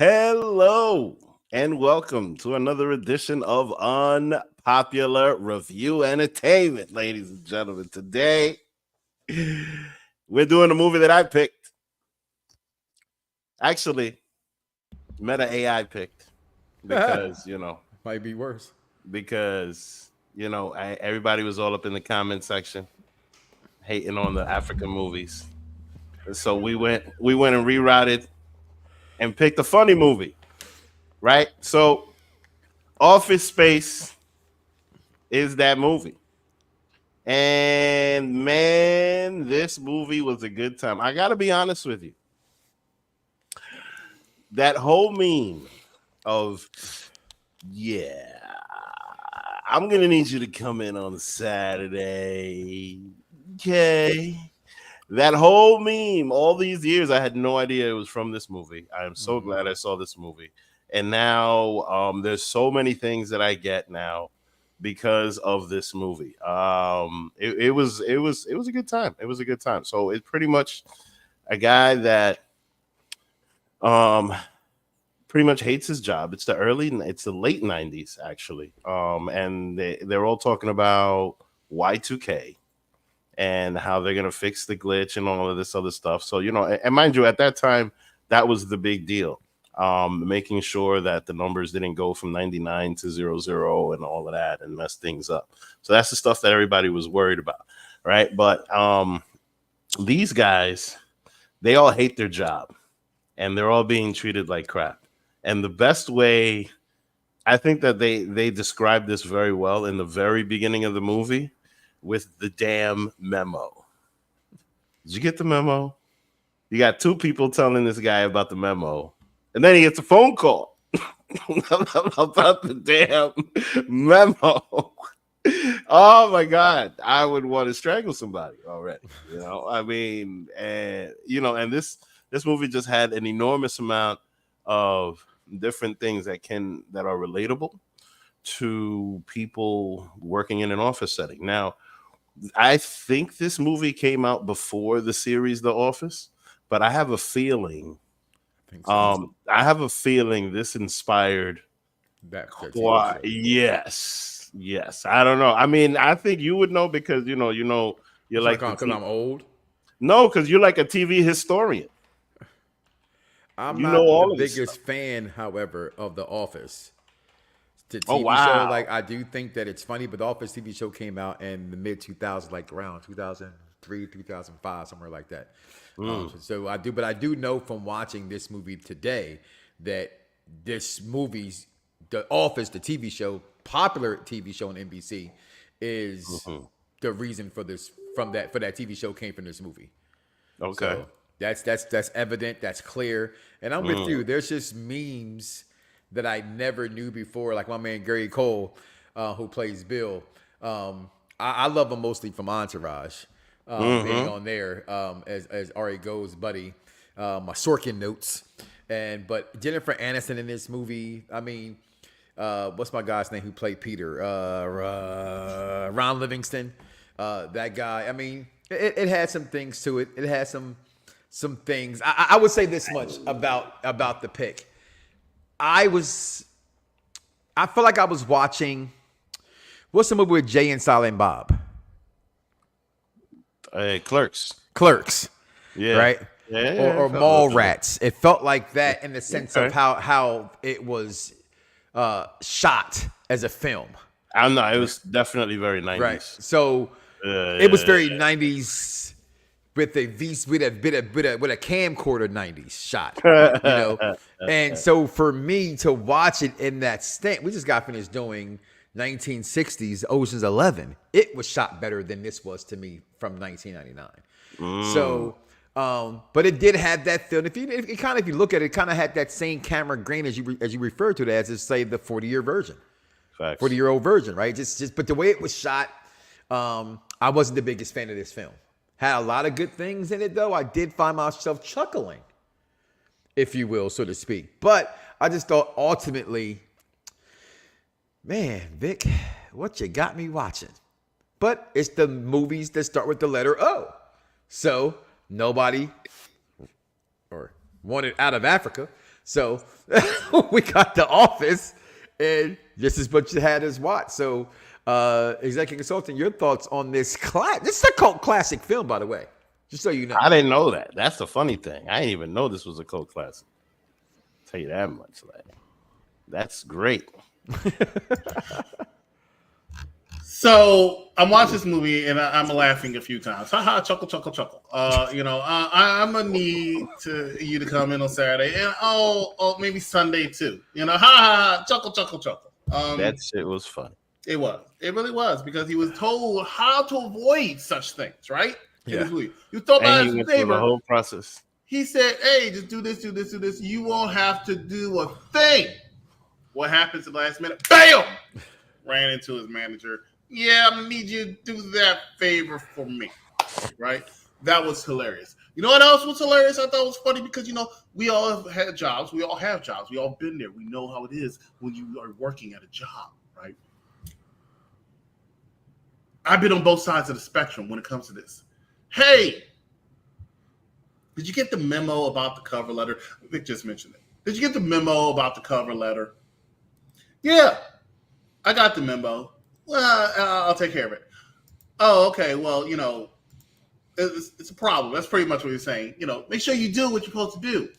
Hello and welcome to another edition of Unpopular Review Entertainment, ladies and gentlemen. Today, we're doing a movie that I picked. Actually, Meta AI picked because, might be worse. Because, everybody was all up in the comment section hating on the African movies. So we went and rerouted and picked a funny movie, right? So Office Space is that movie. And man, this movie was a good time. I got to be honest with you. That whole meme of, I'm going to need you to come in on Saturday. Okay. That whole meme, all these years, I had no idea it was from this movie. I am so glad I saw this movie. And now there's so many things that I get now because of this movie. It was a good time. It was a good time. So it's pretty much a guy that pretty much hates his job. It's the late 90s, actually. And they're all talking about Y2K. And how they're going to fix the glitch and all of this other stuff. So, and mind you, at that time, that was the big deal. Making sure that the numbers didn't go from 99 to 00 and all of that and mess things up. So that's the stuff that everybody was worried about, right? But these guys, they all hate their job. And they're all being treated like crap. And the best way, I think that they described this very well in the very beginning of the movie, with the damn memo. Did you get the memo? You got two people telling this guy about the memo, and then he gets a phone call about the damn memo. Oh my God, I would want to strangle somebody already. And this movie just had an enormous amount of different things that are relatable to people working in an office setting. Now, I think this movie came out before the series The Office, but I have a feeling this inspired that. Yes. I don't know. I mean, I think you would know because you're like because I'm old. No, because you're like a TV historian. I'm not the biggest fan, however, of The Office. The TV show, I do think that it's funny, but the Office TV show came out in the mid 2000s, like around 2003, 2005, somewhere like that. I do know from watching this movie today that this movie's The Office, the TV show, popular TV show on NBC, is the reason for this for that TV show came from this movie. Okay, so that's evident, that's clear, and I'm with you. There's just memes that I never knew before, like my man Gary Cole, who plays Bill. I love him mostly from Entourage, being on there as Ari Gold's buddy. My Sorkin notes, but Jennifer Aniston in this movie. I mean, what's my guy's name who played Peter? Ron Livingston. That guy. I mean, it had some things to it. It had some things. I would say this much about the pick. I feel like I was watching, what's the movie with Jay and Silent Bob? Clerks. Yeah. Right? Yeah. Or Mallrats. It felt like that in the sense of how it was shot as a film. I don't know. It was definitely very 90s. Right. So it was very 90s with a camcorder 90s shot, you know. And so for me to watch it in that state, we just got finished doing 1960s Ocean's 11. It was shot better than this was to me from 1999. So, but it did have that feel. If you look at it, it kind of had that same camera grain as you refer to it as say the 40-year version, 40-year-old version, right? But the way it was shot, I wasn't the biggest fan of this film. Had a lot of good things in it, though. I did find myself chuckling, if you will, so to speak. But I just thought ultimately, man, Vic, what you got me watching? But it's the movies that start with the letter O. So nobody or wanted out of Africa. So we got The Office, and this is what you had us watch. So executive consultant, your thoughts on this class? This is a cult classic film, by the way. Just so you know. I didn't know that. That's the funny thing. I didn't even know this was a cult classic. I'll tell you that much. Like, that's great. So I'm watching this movie and I'm laughing a few times. Ha ha, chuckle, chuckle, chuckle. I'm gonna need you to come in on Saturday and maybe Sunday too. You know, ha ha, chuckle, chuckle, chuckle. That shit was fun. It was. It really was, because he was told how to avoid such things, right? Yeah. You thought about his neighbor. The whole process. He said, "Hey, just do this, do this, do this. You won't have to do a thing." What happens at the last minute? Bam! Ran into his manager. Yeah, I'm gonna need you to do that favor for me, right? That was hilarious. You know what else was hilarious? I thought it was funny because, we all have had jobs. We all have jobs. We all been there. We know how it is when you are working at a job, right? I've been on both sides of the spectrum when it comes to this. Hey, did you get the memo about the cover letter? Vic just mentioned it. Did you get the memo about the cover letter? Yeah, I got the memo. Well, I'll take care of it. Oh, okay. Well, it's a problem. That's pretty much what you're saying. Make sure you do what you're supposed to do.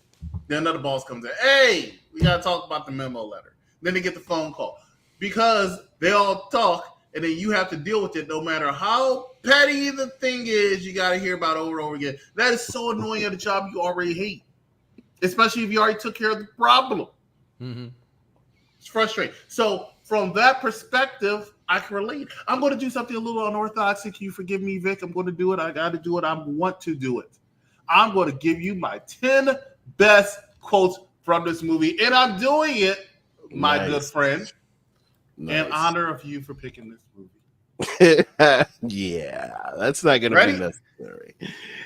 Then another boss comes in. Hey, we got to talk about the memo letter. Then they get the phone call. Because they all talk, and then you have to deal with it no matter how petty the thing is. You got to hear about it over and over again. That is so annoying at a job you already hate, especially if you already took care of the problem. Mm-hmm. It's frustrating. So from that perspective, I can relate. I'm going to do something a little unorthodox. Can you forgive me, Vic? I'm going to do it. I got to do it. I want to do it. I'm going to give you my 10 best quotes from this movie, and I'm doing it, my good friend, in honor of you for picking this movie. Yeah, that's not going to be necessary.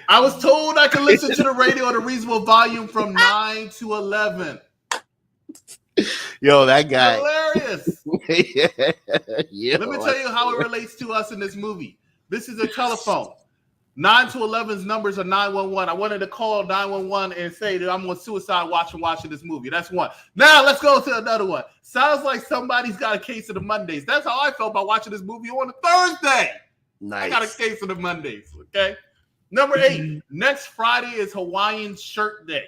I was told I could listen to the radio at a reasonable volume from 9 to 11. Yo, that guy. Hilarious. Yeah. Let me tell you how it relates to us in this movie. This is a telephone. 9 to 11's numbers are 911. I wanted to call 911 and say that I'm on suicide watching this movie. That's one. Now let's go to another one. Sounds like somebody's got a case of the Mondays. That's how I felt about watching this movie on a Thursday. Nice. I got a case of the Mondays. Okay. Number 8. Next Friday is Hawaiian Shirt Day.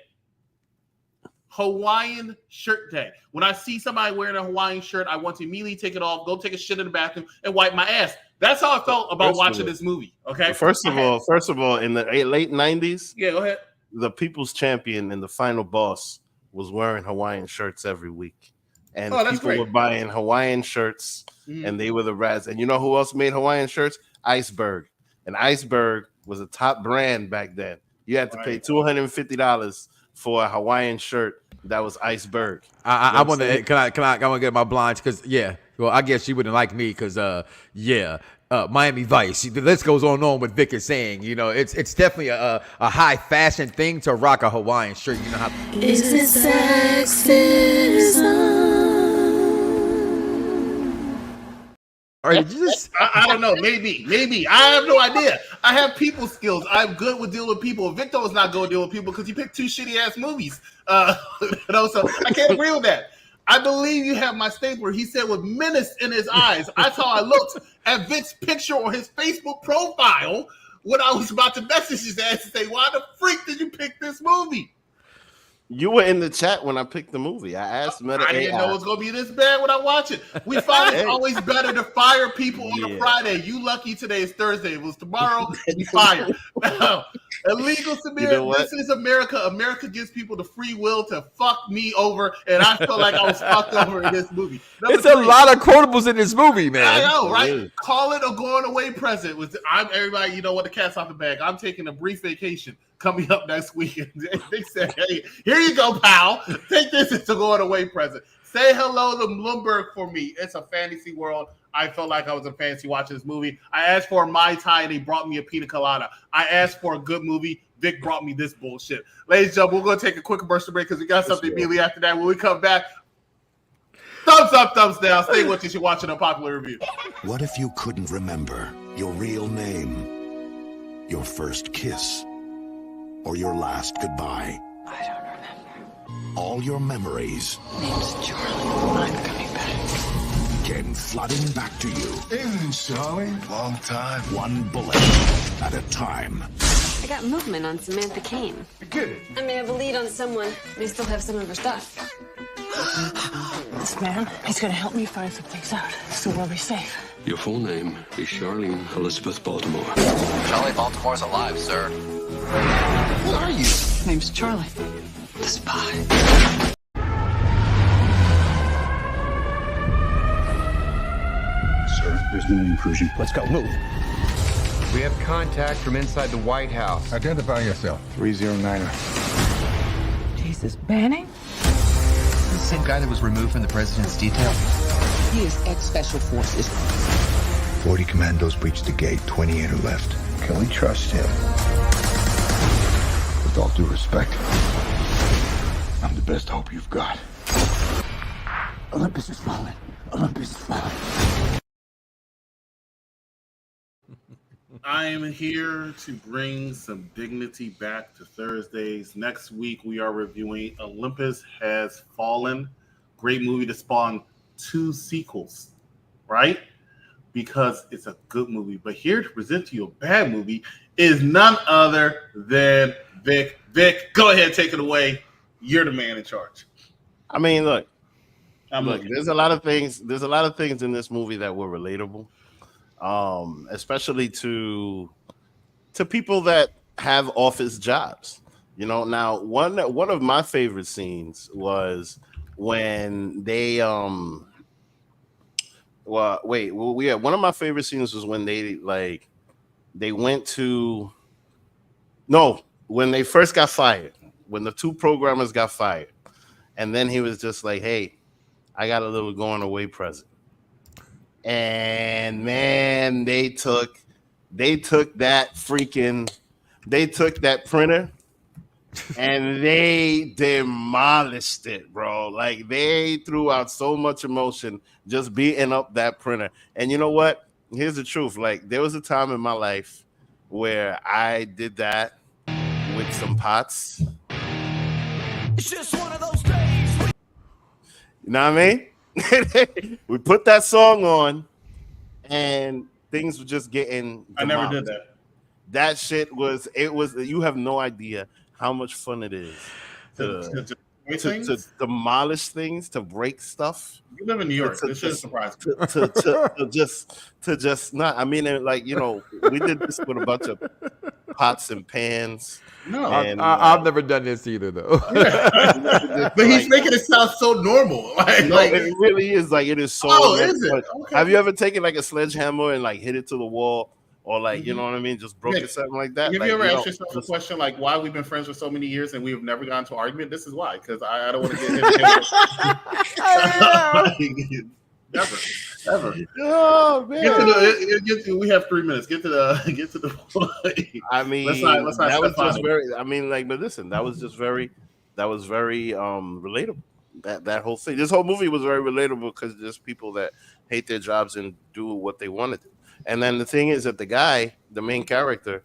Hawaiian Shirt Day. When I see somebody wearing a Hawaiian shirt, I want to immediately take it off, go take a shit in the bathroom, and wipe my ass. That's how I felt about watching this movie. Okay. First of all, in the late 90s, yeah, go ahead. The people's champion and the final boss was wearing Hawaiian shirts every week, and people were buying Hawaiian shirts, and they were the rats. And you know who else made Hawaiian shirts? Iceberg. And Iceberg was a top brand back then. You had to pay $250 for a Hawaiian shirt. That was Iceberg. I want to. Can I want to get my blinds? Because well, I guess you wouldn't like me because Miami Vice. The list goes on what Vic is saying. It's definitely a high fashion thing to rock a Hawaiian shirt. You know how? Is it sexism? Or did you just? I don't know. Maybe. I have no idea. I have people skills. I'm good with dealing with people. Victor is not good with dealing with people because he picked 2 shitty ass movies. So I can't agree with that. I believe you have my stapler. He said with menace in his eyes. That's how I looked at Vic's picture on his Facebook profile when I was about to message his ass and say, "Why the freak did you pick this movie?" You were in the chat when I picked the movie. I asked Meta I didn't know it was gonna be this bad when I watch it. We find it's always better to fire people on a Friday. You lucky today is Thursday. If it was tomorrow, we fire. Now, illegal Samir, you know this is America. America gives people the free will to fuck me over, and I felt like I was fucked over in this movie. It's a lot of quotables in this movie, man. I know, right? Call it a going away present. I'm everybody, you know what, the cat's out the bag. I'm taking a brief vacation coming up next week. They said, hey, here you go, pal. Take this as a going away present. Say hello to Bloomberg for me. It's a fantasy world. I felt like I was in fantasy watching this movie. I asked for a Mai Tai, and they brought me a pina colada. I asked for a good movie. Vic brought me this bullshit. Ladies and gentlemen, we're going to take a quick commercial break because we got something immediately after that. When we come back, thumbs up, thumbs down. Stay with us. You're watching a popular review. What if you couldn't remember your real name, your first kiss, or your last goodbye? I don't remember. All your memories. Name's Charlie. I'm coming back. Came flooding back to you. Evening, Charlie. Long time. One bullet at a time. I got movement on Samantha Kane. Good. I may have a lead on someone. They still have some of her stuff. This man, he's gonna help me find some things out, so we'll be safe. Your full name is Charlene Elizabeth Baltimore. Charlie Baltimore's alive, sir. Who are you? Name's Charlie. The spy. Sir, there's been an intrusion. Let's go. Move. We have contact from inside the White House. Identify yourself. 309er. Jesus, Banning? The same guy that was removed from the president's detail? He is ex-Special Forces. 40 commandos breached the gate. 28 are left. Can we trust him? With all due respect, I'm the best hope you've got. Olympus is falling. Olympus is falling. I am here to bring some dignity back to Thursdays. Next week, we are reviewing Olympus Has Fallen. Great movie to spawn 2 sequels, right? Because it's a good movie. But here to present to you a bad movie is none other than Vic. Vic, go ahead, take it away. You're the man in charge. I mean, look, there's a lot of things. There's a lot of things in this movie that were relatable. Especially to people that have office jobs. You know, now one of my favorite scenes was when they one of my favorite scenes was when when they first got fired, when the 2 programmers got fired, and then he was just like, hey, I got a little going away present. And man, they took that printer and they demolished it, bro. Like they threw out so much emotion just beating up that printer. And you know what? Here's the truth. Like there was a time in my life where I did that with some pots. It's just one of those days. You know what I mean? We put that song on and things were just getting demolished. I never did that. That shit was you have no idea how much fun it is to demolish things, to break stuff. You live in New York. This should surprise me. To just not. I mean, like, you know, we did this with a bunch of pots and pans. No, I've never done this either, though. But he's making it sound so normal. It really is. Like it is so. Oh, is it? Okay. Have you ever taken like a sledgehammer and like hit it to the wall, or like you know what I mean, just broke it, something like that? Have like, you ever asked yourself a question like, why we've been friends for so many years and we've never gotten to an argument? This is why, because I don't want to get him. Never. Oh man! We have 3 minutes. Get to the point. I mean, let's not that was just very. I mean, like, but listen, that was very relatable. That whole thing, this whole movie was very relatable because there's people that hate their jobs and do what they want to do. And then the thing is that the main character,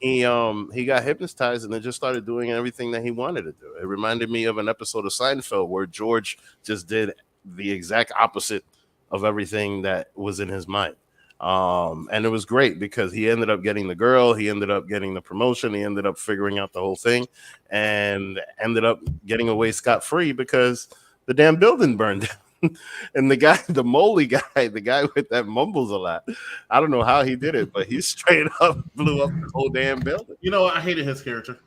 he got hypnotized and then just started doing everything that he wanted to do. It reminded me of an episode of Seinfeld where George just did the exact opposite of everything that was in his mind. And it was great because he ended up getting the girl, he ended up getting the promotion, he ended up figuring out the whole thing, and ended up getting away scot-free because the damn building burned down. And the guy, the moldy guy, the guy with that mumbles a lot, I don't know how he did it, but he straight up blew up the whole damn building. You know, I hated his character.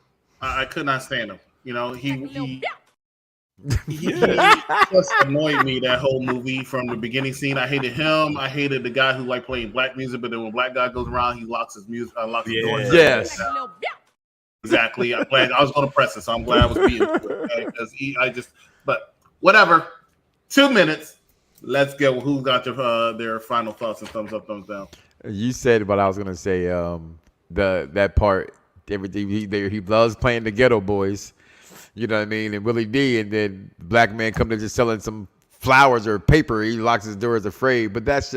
I could not stand him. You know, he just annoyed me that whole movie from the beginning scene. I hated him. I hated the guy who like playing black music, but then when black guy goes around, he locks his music, unlocks the door. Yes, exactly. I'm glad I was going to press it, so I'm glad I was being because but whatever. 2 minutes. Let's go. Who got their final thoughts and thumbs up, thumbs down? You said what I was gonna say. That part, everything he loves playing the Ghetto Boys. You know what I mean? And Willie D, and then the black man come to just selling some flowers or paper. He locks his door as afraid. But that's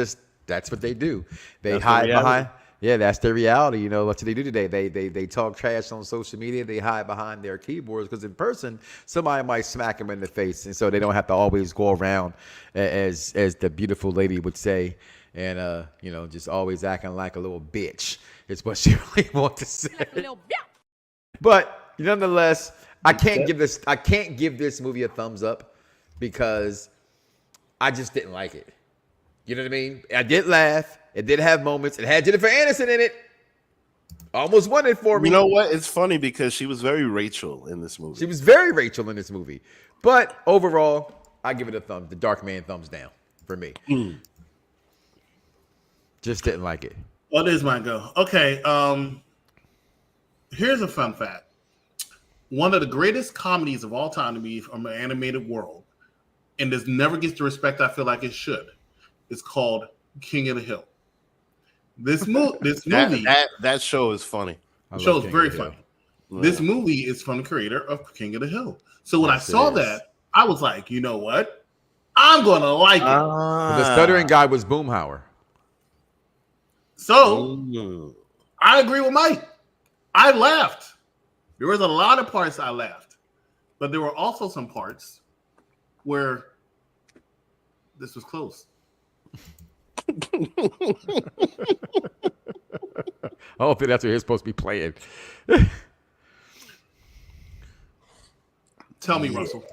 what they do. They hide behind. Yeah, that's their reality. You know, what do they do today? They talk trash on social media. They hide behind their keyboards because in person, somebody might smack them in the face, and so they don't have to always go around as the beautiful lady would say, and just always acting like a little bitch. Is what she really wants to say. But nonetheless, I can't give this movie a thumbs up because I just didn't like it. You know what I mean? I did laugh. It did have moments. It had Jennifer Aniston in it. Almost won it for me. You know what? It's funny because she was very Rachel in this movie. She was very Rachel in this movie. But overall, I give it the Dark Man thumbs down for me. Just didn't like it. Oh, there's my go. Okay. Here's a fun fact. One of the greatest comedies of all time to me from an animated world, and this never gets the respect I feel like it should. It's called King of the Hill. This movie, that show is funny. The show is very funny. Yeah. This movie is from the creator of King of the Hill. So when I saw that, I was like, you know what? I'm gonna like it. The stuttering guy was Boomhauer. So I agree with Mike. I laughed. There was a lot of parts I laughed, but there were also some parts where this was close. I don't think that's what he's supposed to be playing. Tell me, Russell.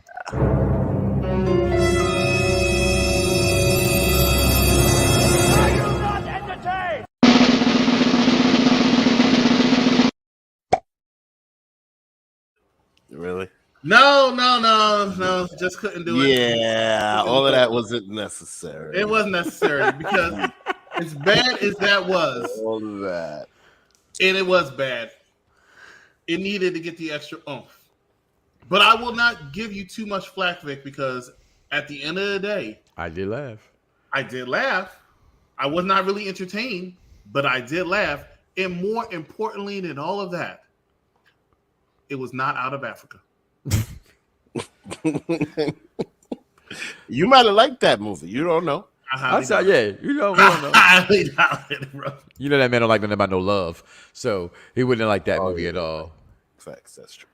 Really? No. Just couldn't do it. Yeah, all of that wasn't necessary. It wasn't necessary because as bad as that was, all of that, and it was bad. It needed to get the extra oomph. But I will not give you too much flack, Vic, because at the end of the day, I did laugh. I was not really entertained, but I did laugh. And more importantly than all of that, it was not out of Africa. You might have liked that movie. You don't know. You don't know. You know that man don't like nothing about no love, so he wouldn't like that movie at all. Facts, that's true.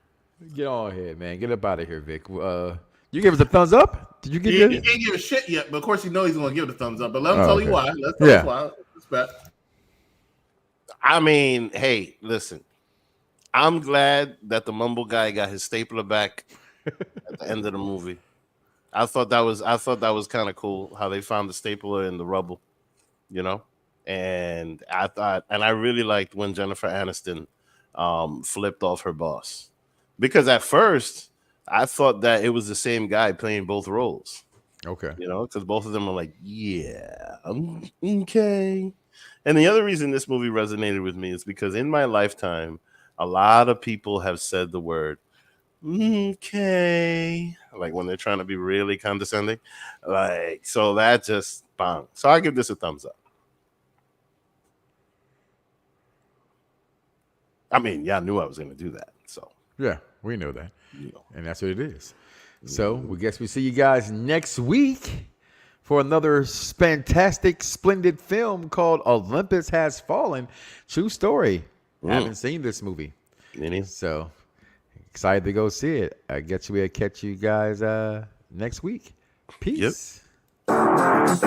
Get on here, man. Get up out of here, Vic. You gave us a thumbs up? Did you give it? He can't give a shit yet, but of course you know he's going to give it a thumbs up. But let him tell you why. Let's tell you why. Respect. I mean, hey, listen. I'm glad that the mumble guy got his stapler back at the end of the movie. I thought that was kind of cool how they found the stapler in the rubble, And I really liked when Jennifer Aniston flipped off her boss, because at first I thought that it was the same guy playing both roles. Okay, because both of them are like, yeah, okay. And the other reason this movie resonated with me is because in my lifetime, a lot of people have said the word okay, like when they're trying to be really condescending, so that just bang. So I give this a thumbs up. I mean, y'all knew I was going to do that, so yeah, we know that, and that's what it is. So we guess we see you guys next week for another fantastic, splendid film called Olympus Has Fallen. True story. I haven't seen this movie. So excited to go see it. I guess we'll catch you guys next week. Peace. Yep.